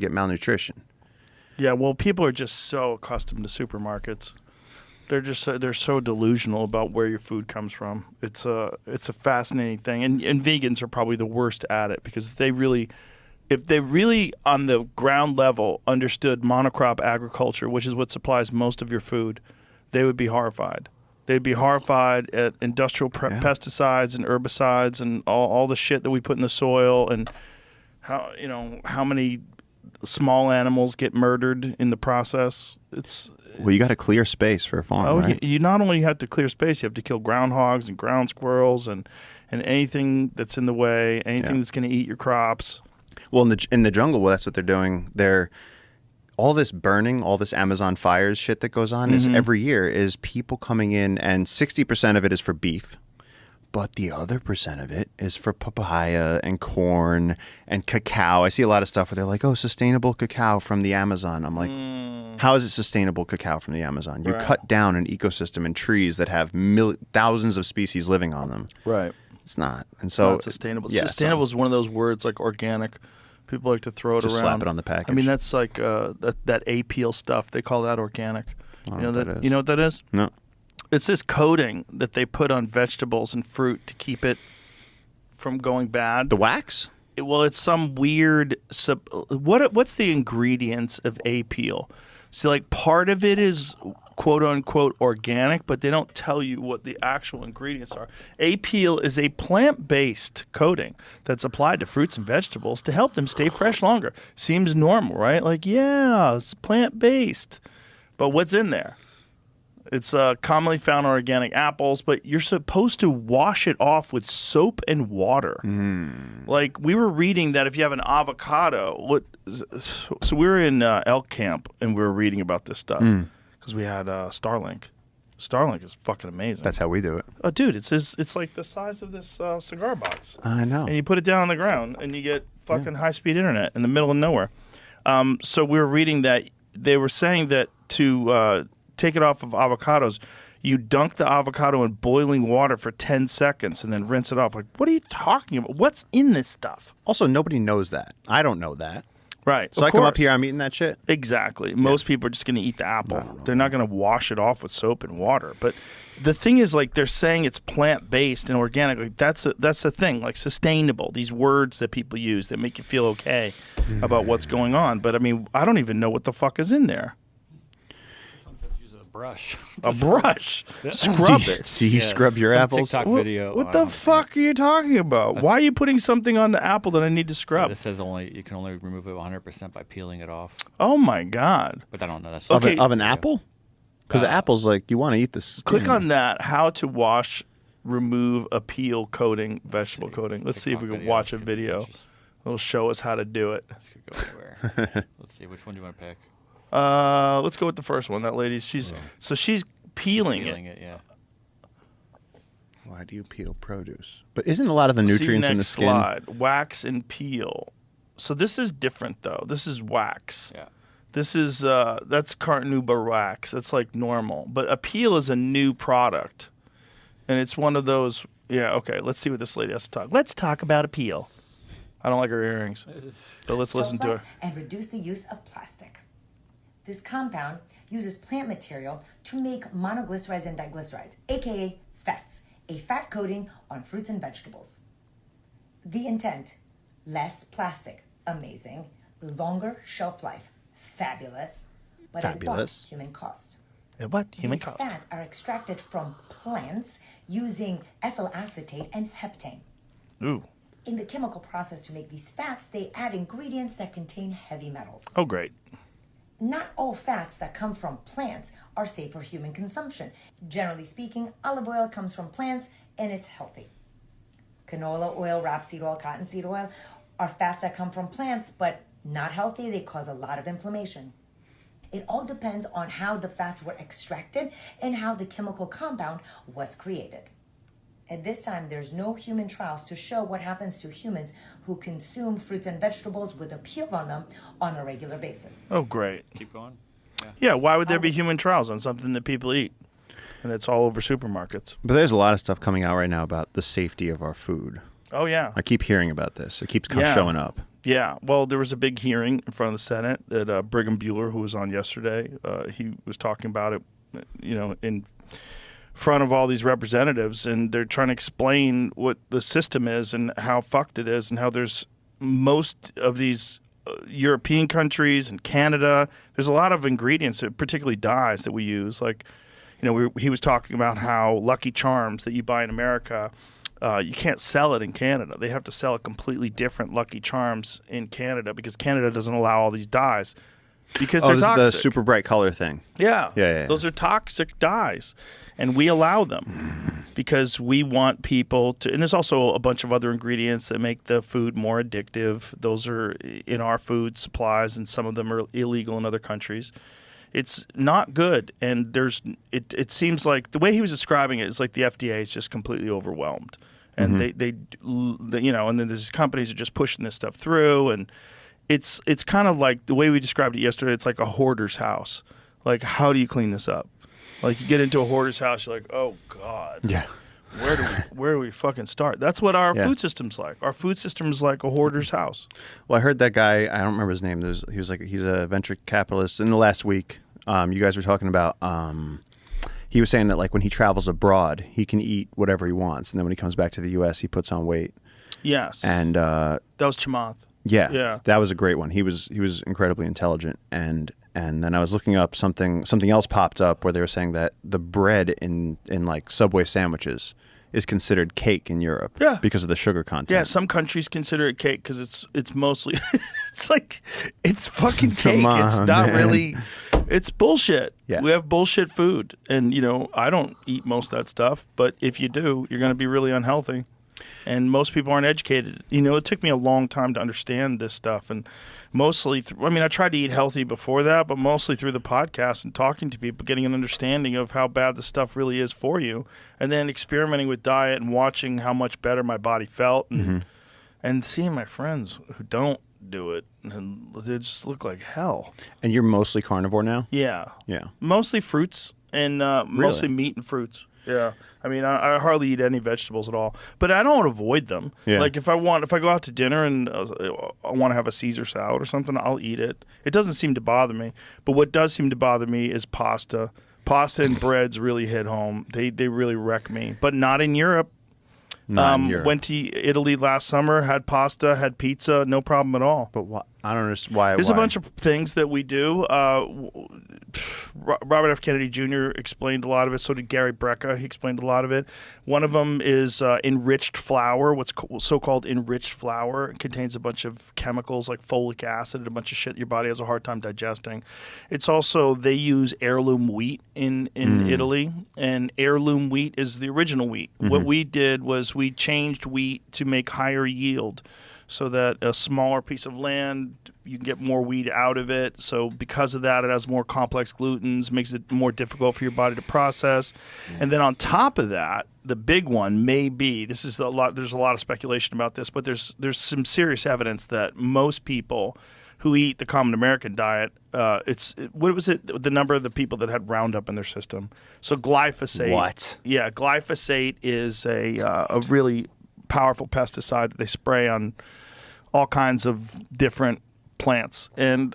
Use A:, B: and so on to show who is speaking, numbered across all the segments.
A: get malnutrition.
B: Yeah, well, people are just so accustomed to supermarkets. They're so delusional about where your food comes from. It's a fascinating thing, and vegans are probably the worst at it because if they really on the ground level understood monocrop agriculture, which is what supplies most of your food, they would be horrified. They'd be horrified at industrial pesticides and herbicides and all the shit that we put in the soil and how many small animals get murdered in the process.
A: Well, you got to clear space for a farm, right?
B: You not only have to clear space, you have to kill groundhogs and ground squirrels and anything that's in the way, anything that's going to eat your crops.
A: Well, in the jungle, that's what they're doing. All this burning, all this Amazon fires shit that goes on is every year is people coming in, and 60% of it is for beef. But the other percent of it is for papaya and corn and cacao. I see a lot of stuff where they're like, oh, sustainable cacao from the Amazon. I'm like, how is it sustainable cacao from the Amazon? You cut down an ecosystem and trees that have thousands of species living on them.
B: Right.
A: It's not. And so
B: not sustainable. Sustainable is one of ththose words like organic. People like to throw it
A: just
B: around.
A: Slap it on the package.
B: I mean, that's like that A-peel stuff. They call that organic.
A: I don't know what that is.
B: You know what that is?
A: No.
B: It's this coating that they put on vegetables and fruit to keep it from going bad.
A: The wax?
B: Well, it's some weird what's the ingredients of A-peel? See, like part of it is quote unquote organic, but they don't tell you what the actual ingredients are. A-peel is a plant-based coating that's applied to fruits and vegetables to help them stay fresh longer. Seems normal, right? Like, yeah, it's plant-based. But what's in there? It's commonly found on organic apples, but you're supposed to wash it off with soap and water. Like, we were reading that if you have an avocado, so we were in elk camp, and we were reading about this stuff because we had Starlink. Starlink is fucking amazing.
A: That's how we do it.
B: Oh, dude, it's like the size of this cigar box.
A: I know.
B: And you put it down on the ground, and you get fucking high-speed internet in the middle of nowhere. So we were reading that they were saying that to take it off of avocados, you dunk the avocado in boiling water for 10 seconds and then rinse it off. Like, what are you talking about? What's in this stuff?
A: Also, nobody knows that. I don't know that.
B: Right.
A: So I come up here, I'm eating that shit?
B: Exactly. Most people are just going to eat the apple. They're not going to wash it off with soap and water. But the thing is, like, they're saying it's plant-based and organic. Like, that's the thing. Like, sustainable. These words that people use that make you feel okay about what's going on. But, I mean, I don't even know what the fuck is in there.
C: Brush.
B: A brush. Scrub it.
A: Do you scrub your apples?
C: TikTok video.
B: What the fuck are you talking about? Why are you putting something on the apple that I need to scrub?
C: This says you can only remove it 100% by peeling it off.
B: Oh my god.
C: But I don't know. That's
A: Of an apple? Because the apple's like, you want to eat this.
B: Click on that. How to wash, remove a peel coating, vegetable coating. Let's see if we can watch a video. It'll show us how to do it.
C: This could go anywhere. Let's see. Which one do you want to pick?
B: Let's go with the first one. That lady, she's peeling it.
C: Yeah.
A: Why do you peel produce? But isn't a lot of the nutrients in the skin?
B: Slide. Wax and peel. So this is different though. This is wax.
C: Yeah.
B: This is that's carnauba wax. That's like normal. But a peel is a new product, and it's one of those. Yeah. Okay. Let's see what this lady has to talk. Let's talk about a peel. I don't like her earrings, but let's listen to her.
D: And reduce the use of plastic. This compound uses plant material to make monoglycerides and diglycerides, aka fats, a fat coating on fruits and vegetables. The intent, less plastic, amazing, longer shelf life, fabulous, but at what human cost?
B: At what human
D: These
B: cost?
D: fats are extracted from plants using ethyl acetate and heptane.
B: Ooh.
D: In the chemical process to make these fats, they add ingredients that contain heavy metals.
B: Oh, great.
D: Not all fats that come from plants are safe for human consumption. Generally speaking, olive oil comes from plants and it's healthy. Canola oil, rapeseed oil, cottonseed oil are fats that come from plants, but not healthy. They cause a lot of inflammation. It all depends on how the fats were extracted and how the chemical compound was created. At this time, there's no human trials to show what happens to humans who consume fruits and vegetables with a peel on them on a regular basis.
B: Oh, great.
C: Keep going.
B: Yeah, why would there be human trials on something that people eat? And it's all over supermarkets.
A: But there's a lot of stuff coming out right now about the safety of our food.
B: Oh yeah.
A: I keep hearing about this. It keeps
B: Yeah.
A: showing up.
B: Yeah, well, there was a big hearing in front of the Senate that Brigham Bueller, who was on yesterday, he was talking about it, in front of all these representatives, and they're trying to explain what the system is and how fucked it is, and how there's most of these European countries and Canada, there's a lot of ingredients, particularly dyes, that we use. Like, he was talking about how Lucky Charms that you buy in America, you can't sell it in Canada. They have to sell a completely different Lucky Charms in Canada because Canada doesn't allow all these dyes because they're
A: this
B: toxic.
A: is the super bright color thing.
B: Yeah.
A: Yeah.
B: Those are toxic dyes, and we allow them because we want people to. And there's also a bunch of other ingredients that make the food more addictive. Those are in our food supplies, and some of them are illegal in other countries. It's not good, and it seems like the way he was describing it is like the FDA is just completely overwhelmed, and they and then there's companies are just pushing this stuff through, and it's kind of like the way we described it yesterday. It's like a hoarder's house. Like, how do you clean this up? Like, you get into a hoarder's house, you're like, oh god,
A: Yeah.
B: where do we fucking start? That's what our
A: Yeah.
B: food system's like. Our food system is like a hoarder's house.
A: Well, I heard that guy. I don't remember his name. He's a venture capitalist. In the last week, you guys were talking about. He was saying that like when he travels abroad, he can eat whatever he wants, and then when he comes back to the U.S., he puts on weight.
B: Yes,
A: And
B: that was Chamath. Yeah.
A: that was a great one. He was incredibly intelligent, and then I was looking up something else popped up where they were saying that the bread in like Subway sandwiches is considered cake in Europe.
B: Yeah.
A: Because of the sugar content.
B: Yeah, some countries consider it cake because it's mostly it's fucking cake.
A: Come on,
B: it's not
A: man.
B: really. It's bullshit.
A: Yeah.
B: We have bullshit food, and I don't eat most of that stuff. But if you do, you're going to be really unhealthy. And most people aren't educated. It took me a long time to understand this stuff, and mostly, I tried to eat healthy before that, but mostly through the podcast and talking to people, getting an understanding of how bad the stuff really is for you, and then experimenting with diet and watching how much better my body felt, and seeing my friends who don't do it, and they just look like hell.
A: And you're mostly carnivore now?
B: Yeah.
A: Yeah.
B: Mostly fruits and mostly meat and fruits. Yeah. I hardly eat any vegetables at all, but I don't avoid them.
A: Yeah.
B: Like if I go out to dinner and I want to have a Caesar salad or something, I'll eat it. It doesn't seem to bother me. But what does seem to bother me is pasta. Pasta and breads really hit home. They really wreck me, but not in Europe.
A: Not in Europe.
B: Went to Italy last summer, had pasta, had pizza, no problem at all.
A: But I don't understand why.
B: There's a bunch of things that we do. Robert F. Kennedy Jr. explained a lot of it. So did Gary Brecka. He explained a lot of it. One of them is enriched flour. What's so-called enriched flour. It contains a bunch of chemicals like folic acid and a bunch of shit your body has a hard time digesting. It's also, they use heirloom wheat in Italy, and heirloom wheat is the original wheat. What we did was we changed wheat to make higher yield, so that a smaller piece of land, you can get more wheat out of it. So because of that, it has more complex glutens, makes it more difficult for your body to process. And then on top of that, the big one may be, there's a lot of speculation about this, but there's some serious evidence that most people who eat the common American diet, the number of the people that had Roundup in their system. So glyphosate.
A: What?
B: Yeah, glyphosate is a really powerful pesticide that they spray on all kinds of different plants. And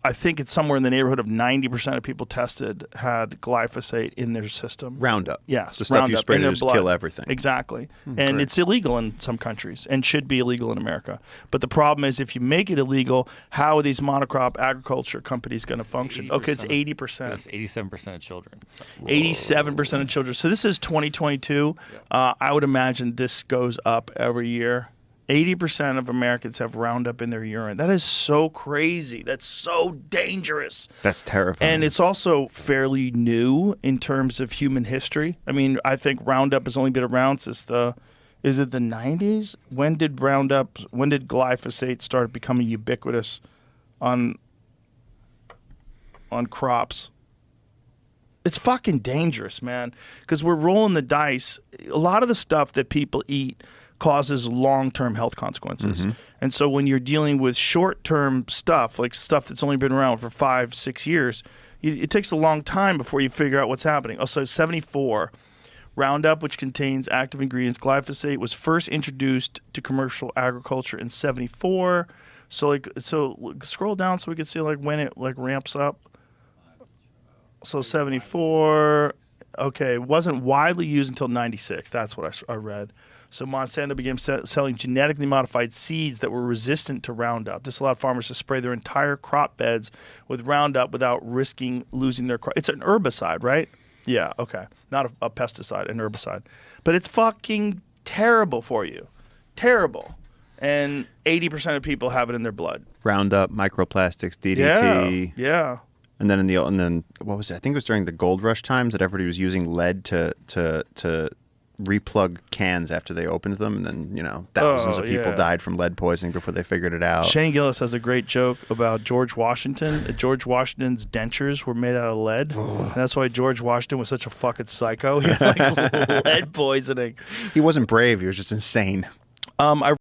B: I think it's somewhere in the neighborhood of 90% of people tested had glyphosate in their system.
A: Roundup.
B: Yes.
A: The stuff you
B: Roundup
A: spray
B: in
A: to
B: their
A: just
B: blood.
A: kill everything.
B: Exactly. And
A: great.
B: it's illegal in some countries and should be illegal in America. But the problem is, if you make it illegal, how are these monocrop agriculture companies going to function? Okay, it's 80%.
C: That's 87% of children.
B: 87% of children. So this is 2022. I would imagine this goes up every year. 80% of Americans have Roundup in their urine. That is so crazy. That's so dangerous.
A: That's terrifying.
B: And it's also fairly new in terms of human history. I think Roundup has only been around since is it the 90s? When did glyphosate start becoming ubiquitous on crops? It's fucking dangerous, man, because we're rolling the dice. A lot of the stuff that people eat causes long-term health consequences. And so when you're dealing with short-term stuff, like stuff that's only been around for 5-6 years, it takes a long time before you figure out what's happening. Also, 74, Roundup, which contains active ingredients glyphosate, was first introduced to commercial agriculture in 74. So scroll down so we can see like when it like ramps up. So 74. Okay, it wasn't widely used until 96. That's what I read. So Monsanto began selling genetically modified seeds that were resistant to Roundup. This allowed farmers to spray their entire crop beds with Roundup without risking losing their crop. It's an herbicide, right? Yeah, okay. Not a pesticide, an herbicide. But it's fucking terrible for you. Terrible. And 80% of people have it in their blood.
A: Roundup, microplastics, DDT.
B: Yeah.
A: And then what was it? I think it was during the gold rush times that everybody was using lead to replug cans after they opened them, and then thousands of people died from lead poisoning before they figured it out.
B: Shane Gillis has a great joke about George Washington. George Washington's dentures were made out of lead. And that's why George Washington was such a fucking psycho. He had like lead poisoning.
A: He wasn't brave. He was just insane.
B: I